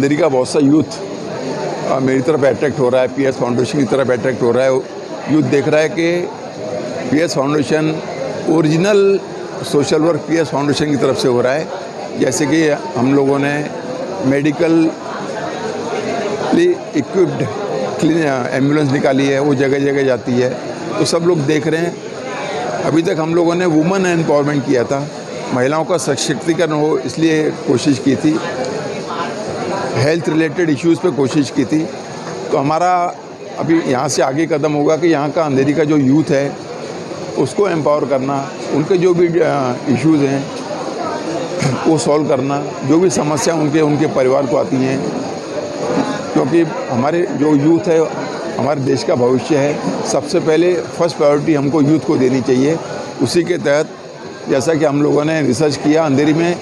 अंधेरी का बहुत सा यूथ मेरी तरफ अट्रैक्ट हो रहा है, पीएस फाउंडेशन की तरफ अट्रैक्ट हो रहा है। यूथ देख रहा है कि PS foundation original social work PS foundation की तरफ से हो रहा है। जैसे कि हम लोगों ने मेडिकली इक्विप्ड क्लीन एम्बुलेंस निकाली है, वो जगह जगह जाती है, तो सब लोग देख रहे हैं। अभी तक हम लोगों ने वुमेन एम्पावरमेंट किया था, महिलाओं का सशक्तिकरण हो इसलिए कोशिश की थी, हेल्थ रिलेटेड इश्यूज़ पे कोशिश की थी। तो हमारा अभी यहाँ से आगे कदम होगा कि यहाँ का अंधेरी का जो यूथ है उसको एम्पावर करना, उनके जो भी इश्यूज़ हैं वो सॉल्व करना, जो भी समस्या उनके परिवार को आती हैं, क्योंकि हमारे जो यूथ है हमारे देश का भविष्य है। सबसे पहले फर्स्ट प्रायोरिटी हमको यूथ को देनी चाहिए। उसी के तहत जैसा कि हम लोगों ने रिसर्च किया, अंधेरी में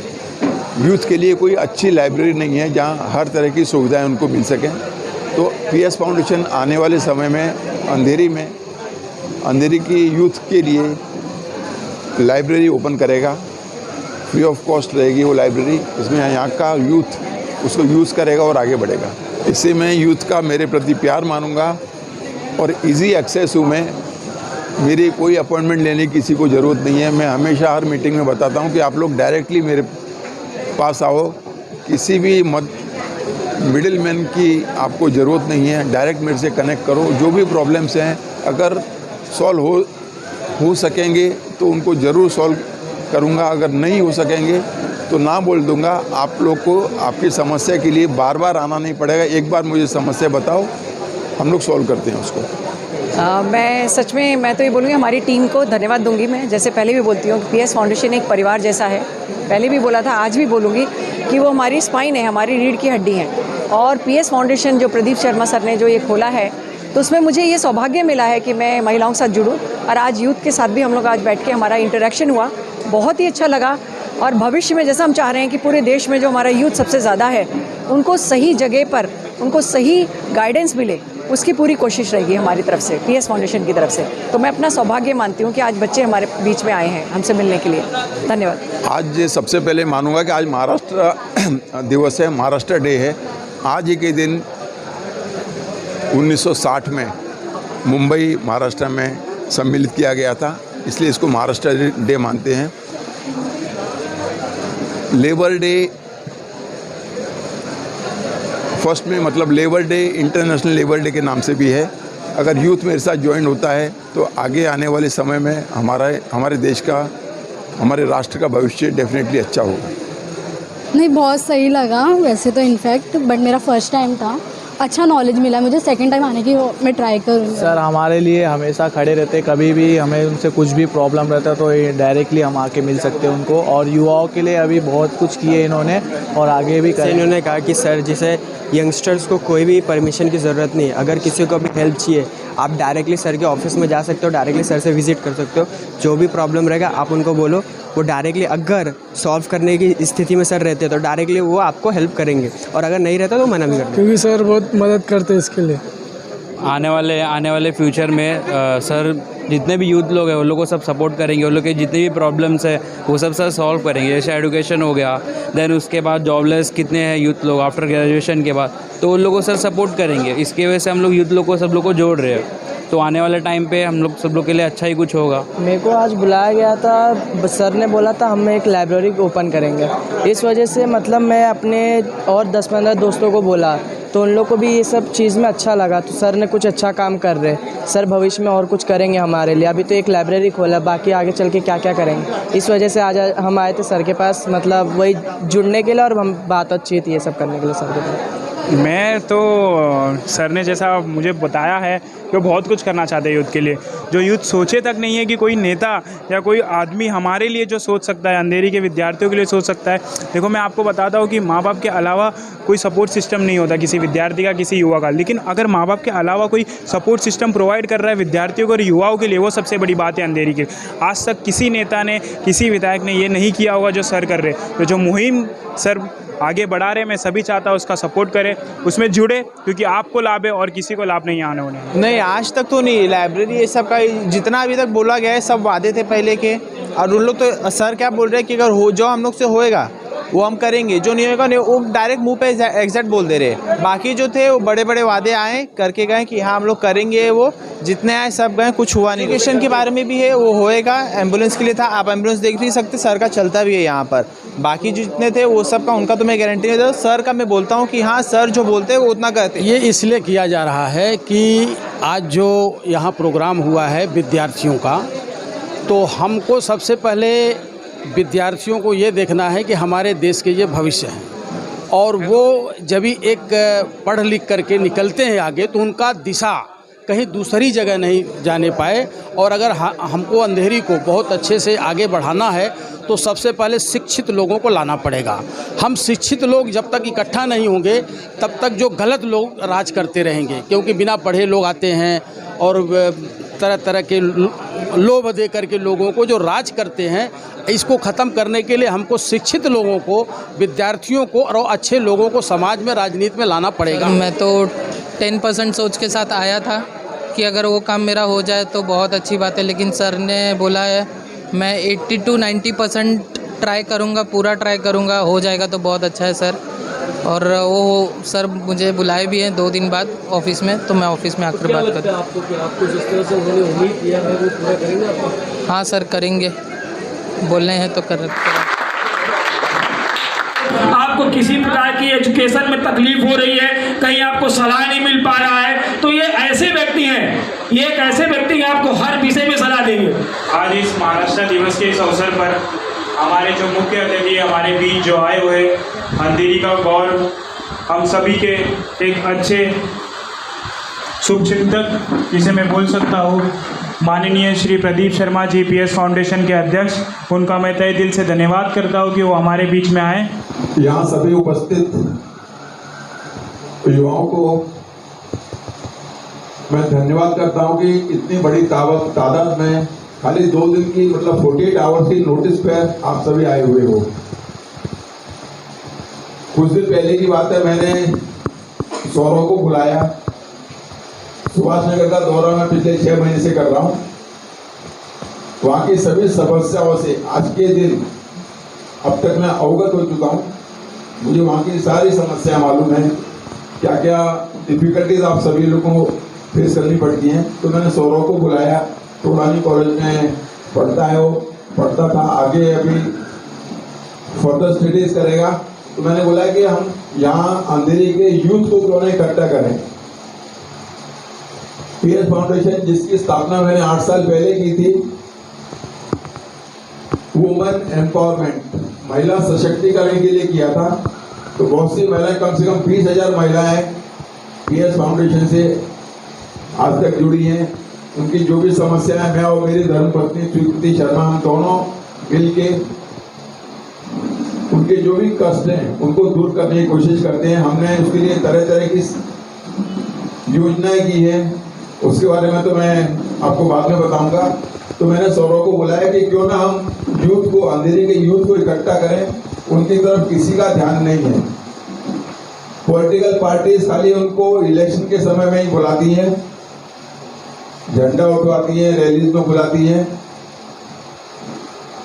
यूथ के लिए कोई अच्छी लाइब्रेरी नहीं है जहां हर तरह की सुविधाएं उनको मिल सकें। तो पीएस फाउंडेशन आने वाले समय में अंधेरी की यूथ के लिए लाइब्रेरी ओपन करेगा, फ्री ऑफ कॉस्ट रहेगी वो लाइब्रेरी। इसमें यहाँ का यूथ उसको यूज़ करेगा और आगे बढ़ेगा। इससे मैं यूथ का मेरे प्रति प्यार मानूंगा और इजी एक्सेस हूँ मैं। मेरी कोई अपॉइंटमेंट लेने की किसी को ज़रूरत नहीं है। मैं हमेशा हर मीटिंग में बताता हूँ कि आप लोग डायरेक्टली मेरे पास आओ, किसी भी मिडिल मैन की आपको ज़रूरत नहीं है। डायरेक्ट मेरे से कनेक्ट करो। जो भी प्रॉब्लम्स हैं अगर सॉल्व हो सकेंगे तो उनको ज़रूर सॉल्व करूँगा, अगर नहीं हो सकेंगे तो ना बोल दूँगा। आप लोग को आपकी समस्या के लिए बार बार आना नहीं पड़ेगा। एक बार मुझे समस्या बताओ, हम लोग सॉल्व करते हैं उसको। मैं सच में मैं तो ये बोलूँगी, हमारी टीम को धन्यवाद दूंगी। मैं जैसे पहले भी बोलती हूँ कि पीएस फाउंडेशन एक परिवार जैसा है। पहले भी बोला था, आज भी बोलूँगी कि वो हमारी स्पाइन है, हमारी रीढ़ की हड्डी है। और पीएस फाउंडेशन जो प्रदीप शर्मा सर ने जो ये खोला है, तो उसमें मुझे ये सौभाग्य मिला है कि मैं महिलाओं के साथ जुड़ूँ और आज यूथ के साथ भी हम लोग आज बैठ के हमारा इंटरेक्शन हुआ, बहुत ही अच्छा लगा। और भविष्य में जैसा हम चाह रहे हैं कि पूरे देश में जो हमारा यूथ सबसे ज़्यादा है उनको सही जगह पर उनको सही गाइडेंस मिले, उसकी पूरी कोशिश रहेगी हमारी तरफ से, पीएस फाउंडेशन की तरफ से। तो मैं अपना सौभाग्य मानती हूँ कि आज बच्चे हमारे बीच में आए हैं हमसे मिलने के लिए। धन्यवाद। आज सबसे पहले मानूंगा कि आज महाराष्ट्र दिवस है, महाराष्ट्र डे है। आज ही के दिन 1960 में मुंबई महाराष्ट्र में सम्मिलित किया गया था, इसलिए इसको महाराष्ट्र डे मानते हैं। लेबर डे फर्स्ट में मतलब labour day international labour day के नाम से भी है। अगर यूथ मेरे साथ ज्वाइन होता है तो आगे आने वाले समय में हमारे देश का, हमारे राष्ट्र का भविष्य डेफिनेटली अच्छा होगा। नहीं, बहुत सही लगा वैसे तो इनफैक्ट, बट मेरा फर्स्ट टाइम था, अच्छा नॉलेज मिला मुझे। सेकंड टाइम आने की मैं ट्राई करूँगी। सर हमारे लिए हमेशा खड़े रहते, कभी भी हमें उनसे कुछ भी प्रॉब्लम रहता है तो डायरेक्टली हम आके मिल सकते हैं उनको। और युवाओं के लिए अभी बहुत कुछ किए इन्होंने और आगे भी करें। इन्होंने कहा कि सर जैसे यंगस्टर्स को कोई भी परमिशन की ज़रूरत नहीं है, अगर किसी को भी हेल्प चाहिए आप डायरेक्टली सर के ऑफिस में जा सकते हो, डायरेक्टली सर से विजिट कर सकते हो। जो भी प्रॉब्लम रहेगा आप उनको बोलो, वो डायरेक्टली अगर सॉल्व करने की स्थिति में सर रहते तो डायरेक्टली वो आपको हेल्प करेंगे, और अगर नहीं रहता तो मना भी करेंगे, क्योंकि सर बहुत मदद करते हैं इसके लिए। आने वाले फ्यूचर में सर जितने भी यूथ लोग हैं उन लोगों को सब सपोर्ट करेंगे, उन लोग के जितनी भी प्रॉब्लम्स है वो सब सर सॉल्व करेंगे। जैसे एजुकेशन हो गया, देन उसके बाद जॉबलेस कितने हैं यूथ लोग आफ्टर ग्रेजुएशन के बाद, तो उन लोगों को सर सपोर्ट करेंगे। इसकी वजह से हम लोग यूथ लोग को सब लोग को जोड़ रहे हैं, तो आने वाले टाइम पे हम लोग सब लोग के लिए अच्छा ही कुछ होगा। मेरे को आज बुलाया गया था, सर ने बोला था हम एक लाइब्रेरी ओपन करेंगे, इस वजह से मतलब मैं अपने और 10-15 दोस्तों को बोला तो उन लोग को भी ये सब चीज़ में अच्छा लगा। तो सर ने कुछ अच्छा काम कर रहे, सर भविष्य में और कुछ करेंगे हमारे लिए। अभी तो एक लाइब्रेरी खोला, बाकी आगे चल के क्या क्या करेंगे। इस वजह से आज हम आए थे सर के पास, मतलब वही जुड़ने के लिए और हम बातचीत ये सब करने के लिए सर के पास। मैं तो सर ने जैसा मुझे बताया है कि वो बहुत कुछ करना चाहते हैं यूथ के लिए, जो यूथ सोचे तक नहीं है कि कोई नेता या कोई आदमी हमारे लिए जो सोच सकता है, अंधेरी के विद्यार्थियों के लिए सोच सकता है। देखो मैं आपको बताता हूँ कि माँ बाप के अलावा कोई सपोर्ट सिस्टम नहीं होता किसी विद्यार्थी का, किसी युवा का, लेकिन अगर माँ बाप के अलावा कोई सपोर्ट सिस्टम प्रोवाइड कर रहा है विद्यार्थियों को और युवाओं के लिए, वो सबसे बड़ी बात है अंधेरी की। आज तक किसी नेता ने, किसी विधायक ने ये नहीं किया होगा जो सर कर रहे। तो जो मुहिम सर आगे बढ़ा रहे, मैं सभी चाहता हूँ उसका सपोर्ट करें, उसमें जुड़े, क्योंकि आपको लाभ है और किसी को लाभ नहीं आने होने। नहीं, आज तक तो नहीं, लाइब्रेरी ये सब का जितना अभी तक बोला गया है सब वादे थे पहले के, और उन लोग तो सर क्या बोल रहे हैं कि अगर हो जो हम लोग से होएगा वो हम करेंगे, जो नहीं होगा नहीं, वो डायरेक्ट मुंह पे एग्जैक्ट बोल दे रहे। बाकी जो थे वो बड़े बड़े वादे आए करके गए कि हाँ हम लोग करेंगे, वो जितने आए सब गए, कुछ हुआ नहीं। एजुकेशन के बारे में भी है, वो होएगा। एम्बुलेंस के लिए था, आप एम्बुलेंस देख नहीं सकते, सर का चलता भी है यहाँ पर। बाकी जो जितने थे वो सब का उनका तो मैं गारंटी नहीं देता। सर का मैं बोलता हूँ कि हाँ सर जो बोलते हैं वो उतना करते हैं। ये इसलिए किया जा रहा है कि आज जो यहाँ प्रोग्राम हुआ है विद्यार्थियों का, तो हमको सबसे पहले विद्यार्थियों को ये देखना है कि हमारे देश के ये भविष्य हैं, और वो जब भी एक पढ़ लिख करके निकलते हैं आगे तो उनका दिशा कहीं दूसरी जगह नहीं जाने पाए। और अगर हमको अंधेरी को बहुत अच्छे से आगे बढ़ाना है तो सबसे पहले शिक्षित लोगों को लाना पड़ेगा। हम शिक्षित लोग जब तक इकट्ठा नहीं होंगे तब तक जो गलत लोग राज करते रहेंगे, क्योंकि बिना पढ़े लोग आते हैं और तरह तरह के लोभ दे करके लोगों को जो राज करते हैं, इसको ख़त्म करने के लिए हमको शिक्षित लोगों को, विद्यार्थियों को और अच्छे लोगों को समाज में, राजनीति में लाना पड़ेगा। मैं तो 10% सोच के साथ आया था कि अगर वो काम मेरा हो जाए तो बहुत अच्छी बात है, लेकिन सर ने बोला है मैं 80 to 90% ट्राई करूँगा, पूरा ट्राई करूँगा, हो जाएगा तो बहुत अच्छा है सर। और वो सर मुझे बुलाए भी हैं 2 दिन बाद ऑफिस में, तो मैं ऑफिस में आकर बात करूँ। आपको जिस तरह से उन्होंने उम्मीद किया है वो पूरा करेंगे आप? हाँ सर करेंगे, बोलने हैं तो कर। आपको किसी प्रकार की एजुकेशन में तकलीफ हो रही है, कहीं आपको सलाह नहीं मिल पा रहा है, तो ये ऐसे व्यक्ति हैं, ये एक ऐसे व्यक्ति हैं आपको हर विषय में सलाह देंगे। आज इस महाराष्ट्र दिवस के इस अवसर पर हमारे जो मुख्य अतिथि हमारे बीच जो आए हुए, अंधेरी का गौरव, हम सभी के एक अच्छे शुभचिंतक जिसे मैं बोल सकता हूँ, माननीय श्री प्रदीप शर्मा जी पीएस फाउंडेशन के अध्यक्ष, उनका मैं तहे दिल से धन्यवाद करता हूँ कि वो हमारे बीच में आए। यहाँ सभी उपस्थित युवाओं को मैं धन्यवाद करता हूँ कि इतनी बड़ी तादाद में खाली 2 दिन की मतलब 48 आवर्स की नोटिस पर आप सभी आए हुए हो। कुछ दिन पहले की बात है, मैंने सौरव को बुलाया। सुभाष नगर का दौरा मैं पिछले 6 महीने से कर रहा हूँ। वहाँ की सभी समस्याओं से आज के दिन अब तक मैं अवगत हो चुका हूँ। मुझे वहाँ की सारी समस्या मालूम है, क्या क्या डिफिकल्टीज आप सभी लोगों को फेस करनी पड़ती हैं। तो मैंने सौरव को बुलाया, टोडानी कॉलेज में पढ़ता है, वो पढ़ता था, आगे अभी फर्दर स्टडीज करेगा। तो मैंने बोला कि हम यहाँ अंधेरी के यूथ को क्यों नहीं इकट्ठा करें। पीएस फाउंडेशन जिसकी स्थापना मैंने 8 साल पहले की थी, वुमेन एम्पावरमेंट, महिला सशक्तिकरण के लिए किया था। तो बहुत सी महिलाएं, कम से कम 20,000 महिलाएं पीएस फाउंडेशन से आज तक जुड़ी हैं। उनकी जो भी समस्याएं, मैं और मेरी धर्मपत्नी स्वीकृति शर्मा, हम दोनों मिल के उनके जो भी कष्ट हैं उनको दूर करने की कोशिश करते हैं। हमने उसके लिए तरह तरह की योजनाएं की हैं, उसके बारे में तो मैं आपको बाद में बताऊंगा। तो मैंने सौरव को बुलाया कि क्यों ना हम यूथ को, अंधेरी के यूथ को इकट्ठा करें। उनकी तरफ किसी का ध्यान नहीं है। पॉलिटिकल पार्टीज खाली उनको इलेक्शन के समय में ही बुलाती हैं, झंडा उठवाती हैं, रैलीज में बुलाती हैं,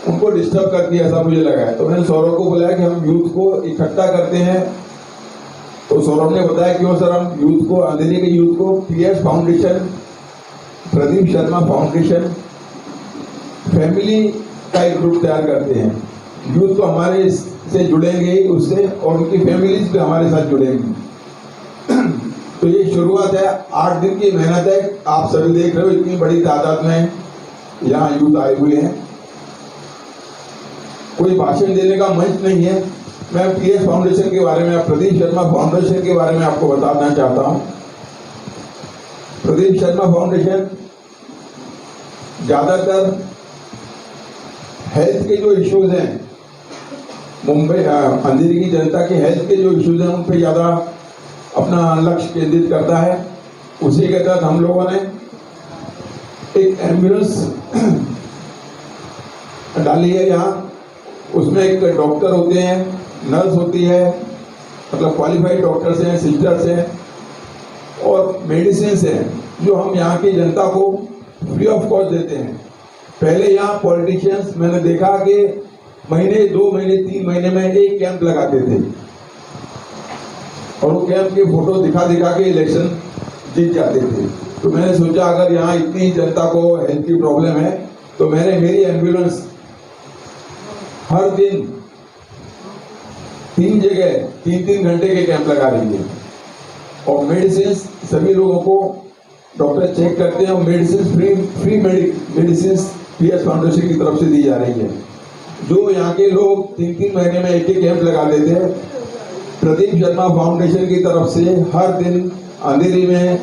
उनको डिस्टर्ब करती है, ऐसा मुझे लगा है। तो मैंने सौरव को बुलाया कि हम यूथ को इकट्ठा करते हैं। तो सौरभ ने बताया क्यों सर, हम यूथ को, अंधेरी के यूथ को PS foundation, Pradeep Sharma foundation family का एक ग्रुप तैयार करते हैं। यूथ तो हमारे से जुड़ेंगे ही उससे, और उनकी फैमिलीज भी हमारे साथ जुड़ेंगी। तो ये शुरुआत है, 8 दिन की मेहनत है। आप सभी देख रहे हो इतनी बड़ी तादाद में यहाँ यूथ आए हुए हैं। कोई भाषण देने का मंच नहीं है। मैं पीएस फाउंडेशन के बारे में, प्रदीप शर्मा फाउंडेशन के बारे में आपको बताना चाहता हूँ। प्रदीप शर्मा फाउंडेशन ज़्यादातर हेल्थ के जो इश्यूज हैं, मुंबई अंधेरी की जनता के हेल्थ के जो इश्यूज हैं उन पर ज़्यादा अपना लक्ष्य केंद्रित करता है। उसी के तहत हम लोगों ने एक एम्बुलेंस डाली है यहाँ। उसमें एक डॉक्टर होते हैं, नर्स होती है, मतलब क्वालिफाइड डॉक्टर्स हैं, सिस्टर्स हैं और मेडिसिन हैं, जो हम यहाँ की जनता को फ्री ऑफ कॉस्ट देते हैं। पहले यहाँ पॉलिटिशियंस, मैंने देखा कि महीने 2 महीने 3 महीने में एक कैंप लगाते थे और वो कैंप के फोटो दिखा दिखा के इलेक्शन जीत जाते थे। तो मैंने सोचा अगर यहाँ इतनी जनता को हेल्थ की प्रॉब्लम है तो मैंने मेरी एम्बुलेंस हर दिन 3 जगह 3-3 घंटे के कैंप लगा रही है और मेडिसिन सभी लोगों को डॉक्टर चेक करते हैं और medicine free medicine PS foundation की तरफ से दी जा रही है। जो यहाँ के लोग 3-3 महीने में एक कैंप लगा देते हैं, प्रदीप शर्मा फाउंडेशन की तरफ से हर दिन अंधेरी में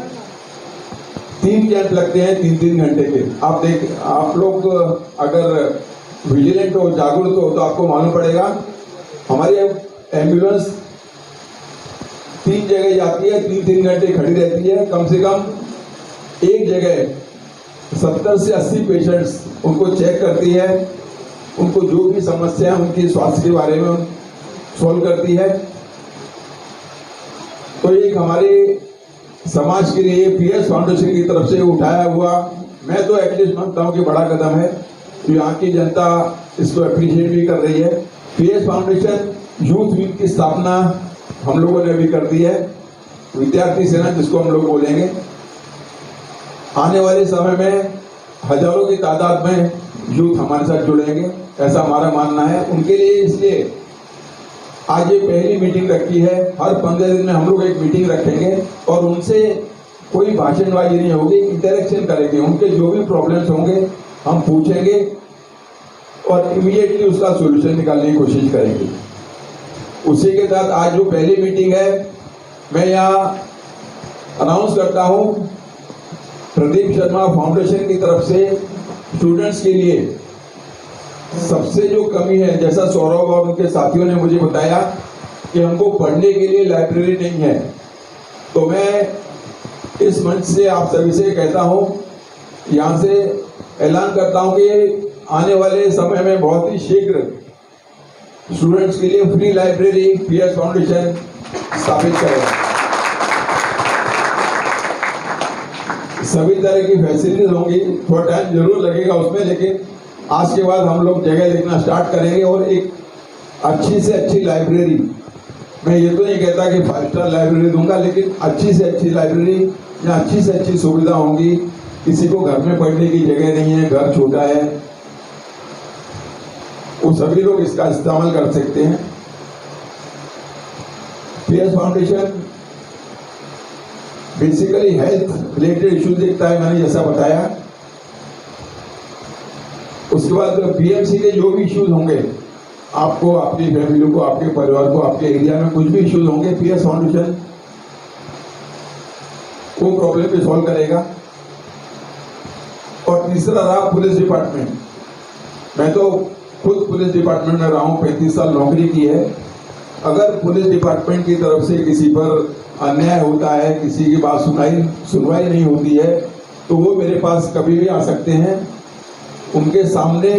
3 कैंप लगते हैं 3-3 घंटे के। आप लोग अगर विजिलेंट हो, जागरूक हो तो आपको मालूम पड़ेगा हमारी एम्बुलेंस 3 जगह जाती है, 3-3 घंटे खड़ी रहती है। कम से कम एक जगह 70 से 80 पेशेंट्स उनको चेक करती है, उनको जो भी समस्या है उनकी स्वास्थ्य के बारे में सॉल्व करती है। तो एक हमारे समाज के लिए पीएस फाउंडेशन की तरफ से उठाया हुआ, मैं तो एटलीस्ट मानता हूँ कि बड़ा कदम है। तो यहाँ की जनता इसको अप्रिशिएट भी कर रही है। पीएस फाउंडेशन यूथ विंग की स्थापना हम लोगों ने भी कर दी है, विद्यार्थी सेना जिसको हम लोग बोलेंगे। आने वाले समय में हजारों की तादाद में यूथ हमारे साथ जुड़ेंगे, ऐसा हमारा मानना है। उनके लिए इसलिए आज ये पहली मीटिंग रखी है। हर 15 दिन में हम लोग एक मीटिंग रखेंगे और उनसे कोई भाषणबाजी नहीं होगी, इंटरेक्शन करेंगे। उनके जो भी प्रॉब्लम्स होंगे हम पूछेंगे और इमीडिएटली उसका सॉल्यूशन निकालने की कोशिश करेंगे। उसी के साथ आज जो पहली मीटिंग है, मैं यहाँ अनाउंस करता हूँ प्रदीप शर्मा फाउंडेशन की तरफ से स्टूडेंट्स के लिए सबसे जो कमी है, जैसा सौरभ और उनके साथियों ने मुझे बताया कि हमको पढ़ने के लिए लाइब्रेरी नहीं है, तो मैं इस मंच से आप सभी से कहता हूँ, यहाँ से ऐलान करता हूँ कि आने वाले समय में बहुत ही शीघ्र स्टूडेंट्स के लिए फ्री लाइब्रेरी पीएस फाउंडेशन स्थापित करेगा। सभी तरह की फैसिलिटीज होंगी, थोड़ा टाइम जरूर लगेगा उसमें, लेकिन आज के बाद हम लोग जगह देखना स्टार्ट करेंगे और एक अच्छी से अच्छी लाइब्रेरी, मैं ये तो नहीं कहता कि 5 स्टार लाइब्रेरी दूंगा, लेकिन अच्छी से अच्छी लाइब्रेरी या अच्छी से अच्छी सुविधा होंगी। किसी को घर में पढ़ने की जगह नहीं है, घर छोटा है, वो सभी लोग इसका इस्तेमाल कर सकते हैं। PS foundation basically health related issues देखता है, मैंने जैसा बताया। उसके बाद बीएमसी के जो भी इश्यूज होंगे, आपको, आपकी फैमिली को, आपके परिवार को, आपके एरिया में कुछ भी इश्यूज होंगे, पीएस फाउंडेशन वो प्रॉब्लम भी सॉल्व करेगा। और तीसरा रहा पुलिस डिपार्टमेंट। मैं तो खुद पुलिस डिपार्टमेंट में रहा हूँ, 35 साल नौकरी की है। अगर पुलिस डिपार्टमेंट की तरफ से किसी पर अन्याय होता है, किसी की बात सुनवाई नहीं होती है, तो वो मेरे पास कभी भी आ सकते हैं। उनके सामने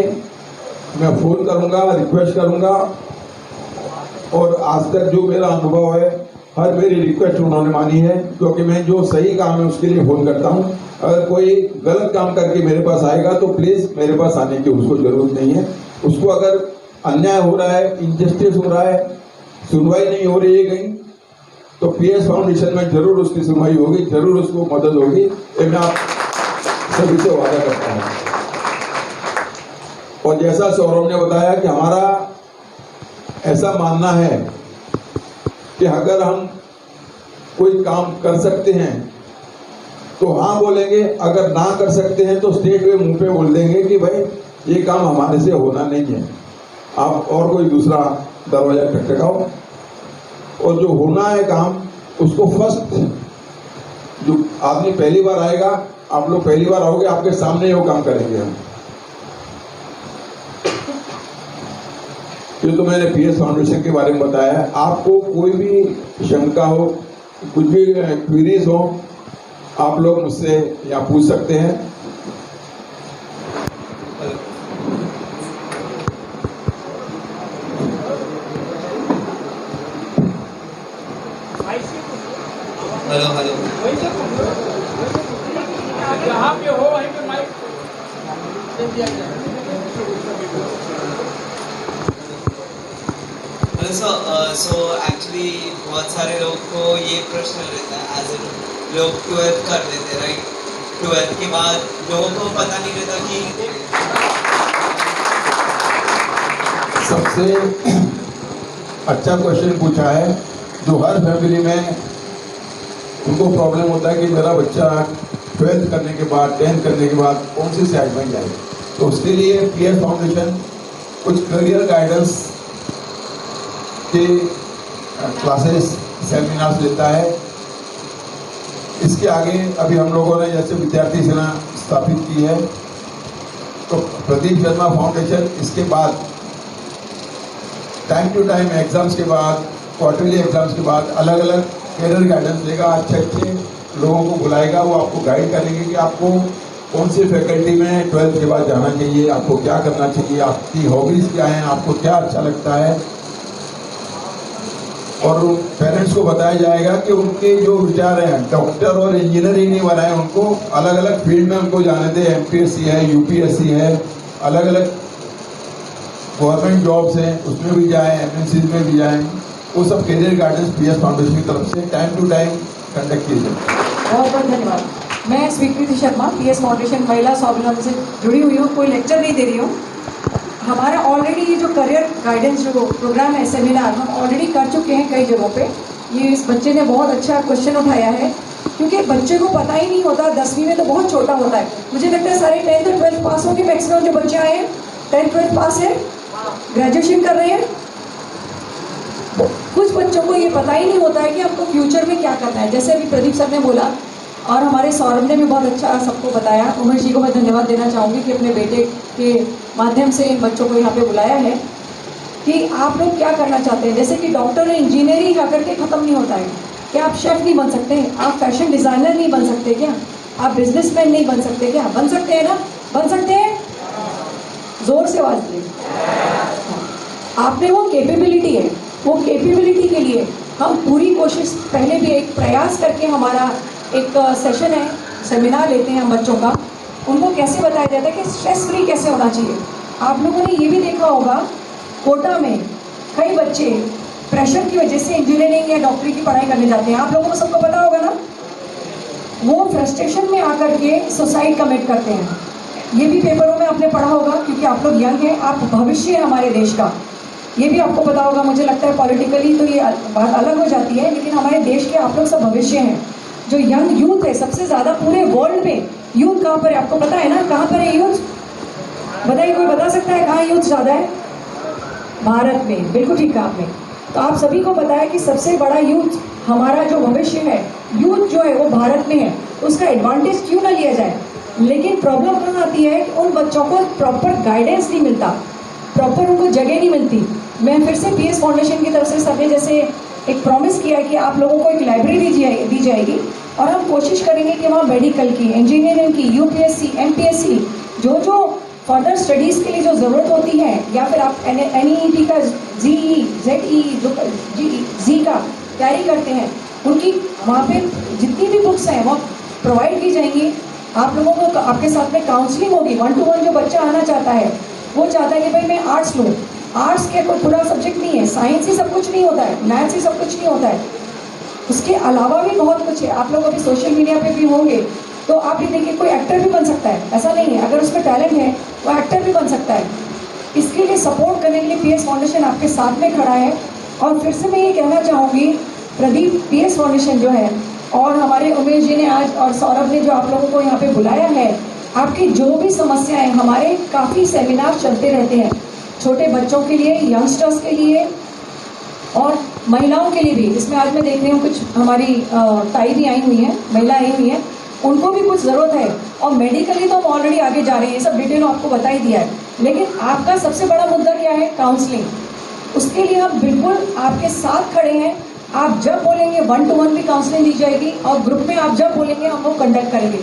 मैं फ़ोन करूंगा, रिक्वेस्ट करूंगा, और आज तक जो मेरा अनुभव है, हर मेरी रिक्वेस्ट उन्होंने मानी है, क्योंकि मैं जो सही काम है उसके लिए फ़ोन करता हूं। अगर कोई गलत काम करके मेरे पास आएगा तो प्लीज़ मेरे पास आने की उसको ज़रूरत नहीं है। उसको अगर अन्याय हो रहा है, इनजस्टिस हो रहा है, सुनवाई नहीं हो रही है कहीं, तो पीएस फाउंडेशन में जरूर उसकी सुनवाई होगी, जरूर उसको मदद होगी। ये मैं आप सभी से वादा करता हूँ। और जैसा सौरभ ने बताया कि हमारा ऐसा मानना है कि अगर हम कोई काम कर सकते हैं तो हाँ बोलेंगे, अगर ना कर सकते हैं तो स्टेट में मुंह पे बोल देंगे कि भाई ये काम हमारे से होना नहीं है, आप और कोई दूसरा दरवाजा खटखटाओ। और जो होना है काम, उसको फर्स्ट, जो आदमी पहली बार आएगा, आप लोग पहली बार आओगे, आपके सामने वो काम करेंगे हम। ये तो मैंने पीएस फाउंडेशन के बारे में बताया है। आपको कोई भी शंका हो, कुछ भी क्वेरीज हो, आप लोग मुझसे यहाँ पूछ सकते हैं। हेलो हेलो, जहाँ पे हो वहीं पे माइक सो एक्चुअली बहुत सारे लोग को ये प्रश्न रहता है एज इन लोग 12th कर देते राइट 12th के बाद लोगों को पता नहीं रहता कि सबसे अच्छा क्वेश्चन पूछा है जो हर फैमिली में उनको प्रॉब्लम होता है कि मेरा बच्चा 12th करने के बाद 10th करने के बाद कौन सी साइड में जाए। तो उसके लिए PS फाउंडेशन कुछ करियर गाइडेंस के क्लासेस सेमिनार्स लेता है। इसके आगे अभी हम लोगों ने जैसे विद्यार्थी सेना स्थापित की है तो प्रदीप शर्मा फाउंडेशन इसके बाद टाइम टू टाइम एग्ज़ाम्स के बाद क्वार्टरली एग्ज़ाम्स के बाद अलग अलग करियर गाइडेंस देगा। अच्छे लोगों को बुलाएगा, वो आपको गाइड करेंगे कि आपको कौन सी फैकल्टी में 12th के बाद जाना चाहिए, आपको क्या करना चाहिए, आपकी हॉबीज़ क्या हैं, आपको क्या अच्छा लगता है। और पेरेंट्स को बताया जाएगा कि उनके जो विचार हैं डॉक्टर और इंजीनियरिंग नहीं बनाए, उनको अलग अलग फील्ड में उनको जाने दें। MPSC है, UPSC है, अलग अलग गवर्नमेंट जॉब्स हैं उसमें भी जाएं, MNC में भी जाएं। वो सब करियर गाइडेंस PS फाउंडेशन की तरफ से टाइम टू टाइम कंडक्ट किए जाए। बहुत बहुत धन्यवाद। मैं स्वीकृति शर्मा PS फाउंडेशन महिला स्वावलंबन से जुड़ी हुई हूँ, कोई लेक्चर नहीं दे रही हूँ। हमारा ऑलरेडी ये जो करियर गाइडेंस जो प्रोग्राम है सेमिनार हम ऑलरेडी कर चुके हैं कई जगहों पे। ये इस बच्चे ने बहुत अच्छा क्वेश्चन उठाया है क्योंकि बच्चे को पता ही नहीं होता, 10वीं में तो बहुत छोटा होता है। मुझे लगता है सारे 10th और 12th पास होंगे मैक्सिमम जो बच्चे आए हैं 10th 12th पास है, ग्रेजुएशन कर रहे हैं। कुछ बच्चों को ये पता ही नहीं होता है कि आपको फ्यूचर में क्या करना है। जैसे अभी प्रदीप सर ने बोला और हमारे सौरभ ने भी बहुत अच्छा सबको बताया। उमेश जी को मैं धन्यवाद देना चाहूँगी कि अपने बेटे के माध्यम से इन बच्चों को यहाँ पे बुलाया है कि आप लोग क्या करना चाहते हैं। जैसे कि डॉक्टर इंजीनियरिंग आकर के ख़त्म नहीं होता है। क्या आप शेफ़ नहीं बन सकते? आप फैशन डिज़ाइनर नहीं बन सकते क्या? आप बिजनेसमैन नहीं बन सकते क्या? बन सकते हैं ना? बन सकते हैं? ज़ोर से आवाज़ दें। आप में वो कैपेबिलिटी है। वो कैपेबिलिटी के लिए हम पूरी कोशिश, पहले भी एक प्रयास करके हमारा एक सेशन है, सेमिनार लेते हैं हम बच्चों का। उनको कैसे बताया जाता है कि स्ट्रेस फ्री कैसे होना चाहिए। आप लोगों ने ये भी देखा होगा कोटा में कई बच्चे प्रेशर की वजह से इंजीनियरिंग या डॉक्टरी की पढ़ाई करने जाते हैं। आप लोगों को सबको पता होगा ना, वो फ्रस्ट्रेशन में आकर के सुसाइड कमिट करते हैं। ये भी पेपरों में आपने पढ़ा होगा क्योंकि आप लोग यंग हैं, आप भविष्य है हमारे देश का। ये भी आपको पता होगा। मुझे लगता है पॉलिटिकली तो ये बात अलग हो जाती है, लेकिन हमारे देश के आप लोग सब भविष्य हैं। जो यंग यूथ है सबसे ज़्यादा पूरे वर्ल्ड में यूथ कहाँ पर है आपको पता है ना? कहाँ पर है यूथ? बताइए, कोई बता सकता है कहाँ यूथ ज़्यादा है? भारत में। बिल्कुल ठीक कहा आपने। तो आप सभी को पता है कि सबसे बड़ा यूथ हमारा जो भविष्य है, यूथ जो है वो भारत में है। तो उसका एडवांटेज क्यों ना लिया जाए। लेकिन प्रॉब्लम कहाँ आती है कि उन बच्चों को प्रॉपर गाइडेंस नहीं मिलता, प्रॉपर उनको जगह नहीं मिलती। मैं फिर से PS फाउंडेशन की तरफ से सबने जैसे एक प्रॉमिस किया कि आप लोगों को एक लाइब्रेरी दी जाएगी और हम कोशिश करेंगे कि वहाँ मेडिकल की, इंजीनियरिंग की, UPSC, MPSC जो फर्दर स्टडीज़ के लिए जो ज़रूरत होती है, या फिर आप NEET का ZE जो जी का तैयारी करते हैं, उनकी वहाँ पे जितनी भी बुक्स हैं वो प्रोवाइड की जाएंगी। आप लोगों को आपके साथ में काउंसलिंग होगी। 1-to-1 जो बच्चा आना चाहता है वो चाहता है कि भाई मैं आर्ट्स लूँ। आर्ट्स के कोई पूरा सब्जेक्ट नहीं है, साइंस ही सब कुछ नहीं होता है, मैथ्स ही सब कुछ नहीं होता है, उसके अलावा भी बहुत कुछ है। आप लोग अभी सोशल मीडिया पे भी होंगे तो आप ये देखिए कोई एक्टर भी बन सकता है, ऐसा नहीं है। अगर उसमें टैलेंट है वो एक्टर भी बन सकता है। इसके लिए सपोर्ट करने के लिए PS फाउंडेशन आपके साथ में खड़ा है। और फिर से मैं ये कहना चाहूँगी, प्रदीप PS फाउंडेशन जो है और हमारे उमेश जी ने आज और सौरभ ने जो आप लोगों को यहाँ पे बुलाया है, आपकी जो भी समस्याएं, हमारे काफ़ी सेमिनार चलते रहते हैं छोटे बच्चों के लिए, यंगस्टर्स के लिए और महिलाओं के लिए भी। इसमें आज मैं देख रही हूँ कुछ हमारी ताई भी आई हुई हैं, महिला आई हुई हैं, उनको भी कुछ ज़रूरत है। और मेडिकली तो हम ऑलरेडी आगे जा रहे हैं, ये सब डिटेल आपको बता ही दिया है। लेकिन आपका सबसे बड़ा मुद्दा क्या है? काउंसलिंग। उसके लिए हम बिल्कुल आपके साथ खड़े हैं। आप जब बोलेंगे 1-to-1 भी काउंसलिंग दी जाएगी और ग्रुप में आप जब बोलेंगे हम वो कंडक्ट करेंगे।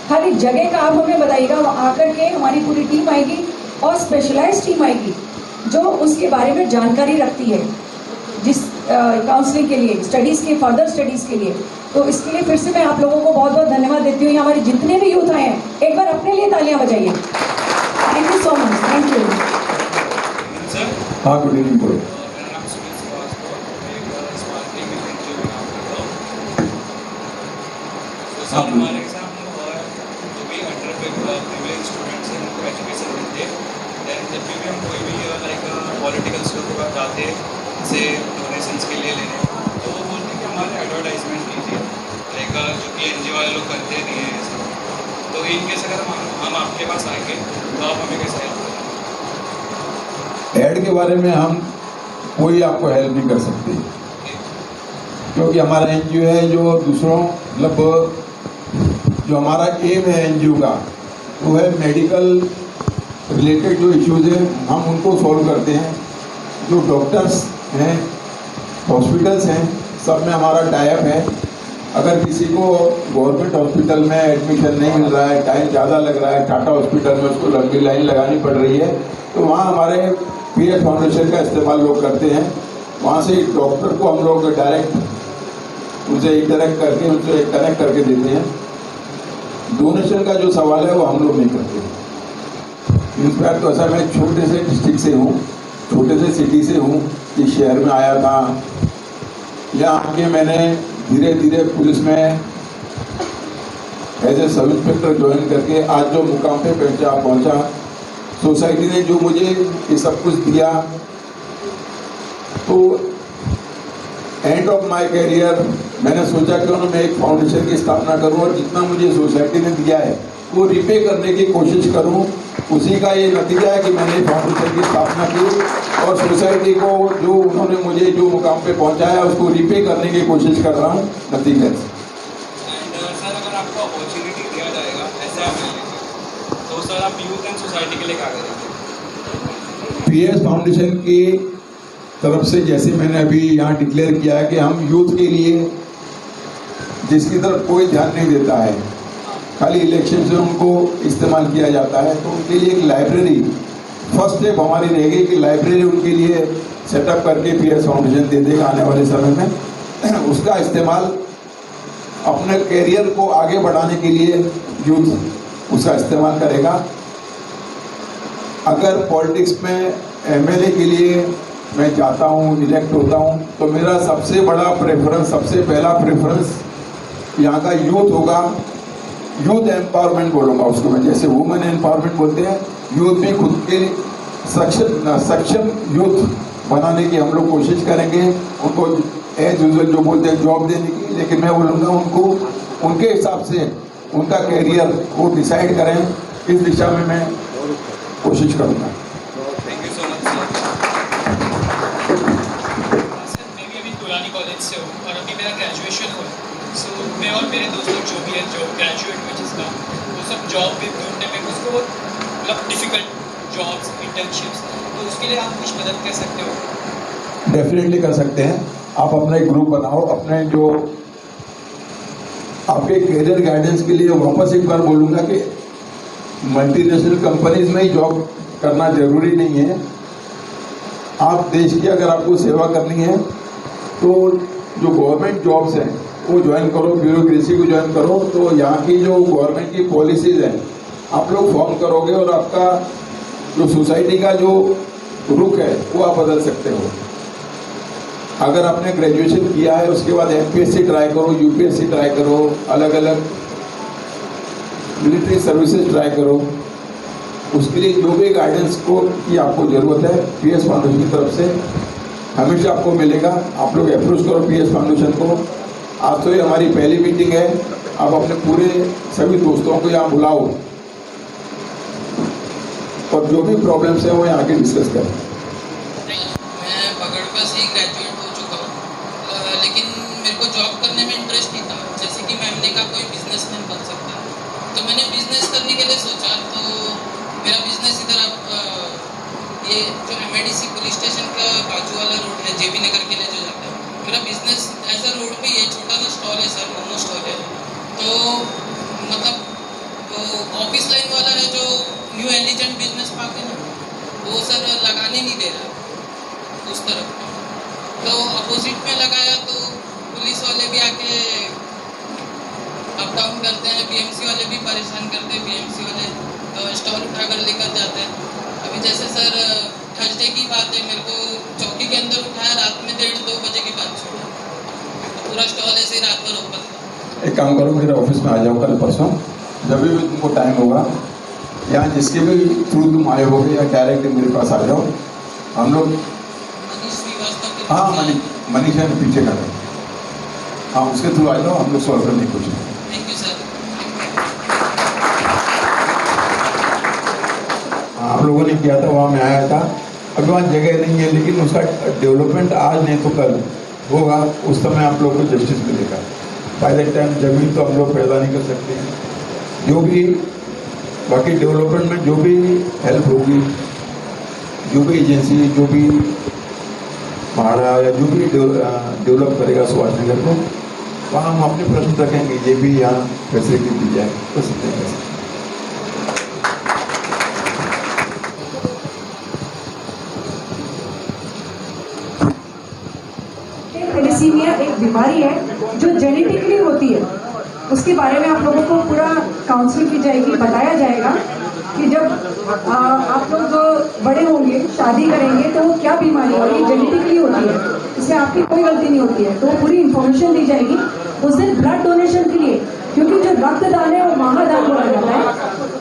खाली जगह का आप हमें बताइएगा, वहाँ आकर के हमारी पूरी टीम आएगी और स्पेशलाइज्ड टीम आएगी जो उसके बारे में जानकारी रखती है, जिस काउंसलिंग के लिए, स्टडीज़ के, फर्दर स्टडीज़ के लिए। तो इसके लिए फिर से मैं आप लोगों को बहुत बहुत धन्यवाद देती हूँ। हमारे जितने भी यूथ आए हैं, एक बार अपने लिए तालियां बजाइए। Thank you so much. Thank you. हाँ, गुड इवनिंग बोलो। से डोनेशंस के लिए ले रहे हैं, तो वो बोलते हैं कि हमारे एडवर्टाइजमेंट कीजिए, लाइक जो कि NGO वाले लोग करते नहीं हैं ऐसा। तो इनकेस अगर हम आपके पास आएंगे तो आप हमें कैसे हेल्प करेंगे? ऐड के बारे में हम कोई आपको हेल्प नहीं कर सकते, क्योंकि हमारा NGO है जो दूसरों मतलब जो हमारा एम है NGO का वो है मेडिकल रिलेटेड जो इश्यूज़ हैं हम उनको सॉल्व करते हैं। जो डॉक्टर्स हैं, हॉस्पिटल्स हैं, सब में हमारा टाइप है। अगर किसी को गवर्नमेंट हॉस्पिटल में एडमिशन नहीं मिल रहा है, टाइम ज़्यादा लग रहा है, टाटा हॉस्पिटल में उसको लंबी लाइन लगानी पड़ रही है, तो वहाँ हमारे PS फाउंडेशन का इस्तेमाल लोग करते हैं। वहाँ से डॉक्टर को हम लोग डायरेक्ट उनसे इंटरेक्ट करके उनसे कनेक्ट करके देते हैं। डोनेशन का जो सवाल है वो हम लोग नहीं करते। इनफैक्ट तो ऐसा मैं छोटे से डिस्ट्रिक्ट से हूँ, छोटे से सिटी से हूँ, इस शहर में आया था, यहाँ आके मैंने धीरे धीरे पुलिस में as a sub inspector join करके आज जो मुकाम पे पहुँचा, सोसाइटी ने जो मुझे ये सब कुछ दिया, तो एंड ऑफ माय करियर मैंने सोचा क्यों ना मैं एक फाउंडेशन की स्थापना करूं और जितना मुझे सोसाइटी ने दिया है वो रिपे करने की कोशिश करूं। उसी का ये नतीजा है कि मैंने फाउंडेशन की स्थापना की और सोसाइटी को जो उन्होंने मुझे जो मुकाम पे पहुंचाया उसको रिपे करने की कोशिश कर रहा हूं। नतीजा सर अगर आपको अपॉर्चुनिटी दिया जाएगा ऐसे आप तो सर आप यूथ एंड सोसाइटी के लिए क्या करेंगे? PS फाउंडेशन की तरफ से जैसे मैंने अभी यहाँ डिक्लेयर किया है कि हम यूथ के लिए जिसकी तरफ कोई ध्यान नहीं देता है, खाली इलेक्शन से उनको इस्तेमाल किया जाता है, तो उनके लिए एक लाइब्रेरी फर्स्ट स्टेप हमारी रहेगी कि लाइब्रेरी उनके लिए सेटअप करके PS फाउंडेशन दे देगा आने वाले समय में। उसका इस्तेमाल अपने कैरियर को आगे बढ़ाने के लिए यूथ उसका इस्तेमाल करेगा। अगर पॉलिटिक्स में MLA के लिए मैं जाता हूँ, इलेक्ट होता हूँ, तो मेरा सबसे बड़ा प्रेफरेंस, सबसे पहला प्रेफरेंस यहाँ का यूथ होगा। यूथ एम्पावरमेंट बोलूँगा उसको मैं, जैसे वुमेन एम्पावरमेंट बोलते हैं, यूथ भी खुद के सक्षम यूथ बनाने की हम लोग कोशिश करेंगे। उनको एज यूजुअल जो बोलते हैं जॉब देने की, लेकिन मैं बोलूँगा उनको उनके हिसाब से उनका कैरियर वो डिसाइड करें, इस दिशा में मैं कोशिश करूँगा। Thank you so much sir. मैं भी अभी पुरानी कॉलेज से हूँ और अभी मेरा ग्रेजुएशन हुआ, सो मैं और मेरे दोस्त लोग जो भी है जो ग्रेजुएट में जिसका वो सब जॉब भी ढूंढने में उसको मतलब डिफ़िकल्ट जॉब्स, इंटर्नशिप्स, तो उसके लिए आप कुछ मदद कर सकते हो? डेफिनेटली कर सकते हैं। आप अपना एक ग्रुप बनाओ, अपने जो आपके करियर गाइडेंस के लिए वापस एक बार बोलूँगा कि मल्टीनेशनल कंपनीज में ही जॉब करना ज़रूरी नहीं है। आप देश की अगर आपको सेवा करनी है तो जो गवर्नमेंट जॉब्स हैं वो ज्वाइन करो, ब्यूरोक्रेसी को ज्वाइन करो, तो यहाँ की जो गवर्नमेंट की पॉलिसीज़ हैं आप लोग फॉर्म करोगे और आपका जो सोसाइटी का जो रुख है वो आप बदल सकते हो। अगर आपने ग्रेजुएशन किया है उसके बाद MPSC ट्राई करो, UPSC ट्राई करो, अलग अलग मिलिट्री सर्विसेज ट्राई करो। उसके लिए जो भी गाइडेंस को की आपको ज़रूरत है PS फाउंडेशन की तरफ से हमेशा आपको मिलेगा। आप लोग अप्रोच करो PS फाउंडेशन को। आज तो ये हमारी पहली मीटिंग है, आप अपने पूरे सभी दोस्तों को यहाँ बुलाओ और जो भी प्रॉब्लम्स हैं वो यहाँ के डिस्कस करें। मैं बगड़पा से ही ग्रेजुएट हो चुका हूँ, लेकिन मेरे को जॉब करने में इंटरेस्ट नहीं था। जैसे कि मैम ने कहा कोई बिजनेसमैन बन सकता है, तो मैंने बिजनेस करने के लिए सोचा। तो मेरा बिजनेस इधर ये जो MIDC पुलिस स्टेशन का बाजू वाला रोड है, JB नगर के लिए जो जाता है, मेरा बिजनेस ऐसा रोड पे ये छोटा सा स्टॉल है सर, मोमो स्टॉल है। तो मतलब वो ऑफिस लाइन वाला है जो न्यू एलिजेंट बिजनेस पार्क है ना, वो सर लगाने नहीं दे रहा उस तरफ। तो अपोजिट में लगाया तो पुलिस वाले भी आके अप डाउन करते हैं, BMC वाले भी परेशान करते हैं। BMC वाले तो स्टॉल उठाकर लेकर जाते हैं। अभी जैसे सर थर्सडे की बात है, मेरे को चौकी के अंदर उठाया, रात में 1:30-2 बजे के बाद छोड़ा, तो पूरा स्टॉल ऐसे रात भर ओपन था। एक काम करो, मेरे ऑफिस में आ जाओ कल परसों, जब भी तुमको टाइम होगा, यहाँ जिसके भी थ्रू तुम आए होगे या डायरेक्ट मेरे पास आ जाओ। हम लोग मनीष श्रीवास्तव के हाँ मनीषा ने पीछे कर हाँ उसके थ्रू आ जाओ, हम लोग सॉल्व करने की कोशिश करें। Thank you sir. आप लोगों ने किया था, वहाँ मैं आया था। अभी वहाँ जगह नहीं है, लेकिन उसका डेवलपमेंट आज नहीं तो कल होगा। उस समय आप लोग को जस्टिस मिलेगा। बाय दैट टाइम जमीन तो हम लोग पैदा नहीं कर सकते हैं। जो भी बाकी डेवलपमेंट में जो भी हेल्प होगी, जो भी एजेंसी, जो भी भाड़ा या जो भी डेवलप करेगा सुभाष नगर को, वहाँ हम अपने प्रश्न रखेंगे, ये भी यहाँ फैसिलिटी दी जाए तो सकते हैं। थैलेसीमिया एक बीमारी है जो जेनेटिकली होती है। उसके बारे में आप लोगों को पूरा काउंसलिंग की जाएगी, बताया जाएगा कि जब आप लोग बड़े होंगे, शादी करेंगे, तो वो क्या बीमारी है, ये जेनेटिकली होती है, इसमें आपकी कोई गलती नहीं होती है। तो पूरी इन्फॉर्मेशन दी जाएगी उस दिन ब्लड डोनेशन के लिए, क्योंकि जो रक्तदान है वो महादान बोला जाता है।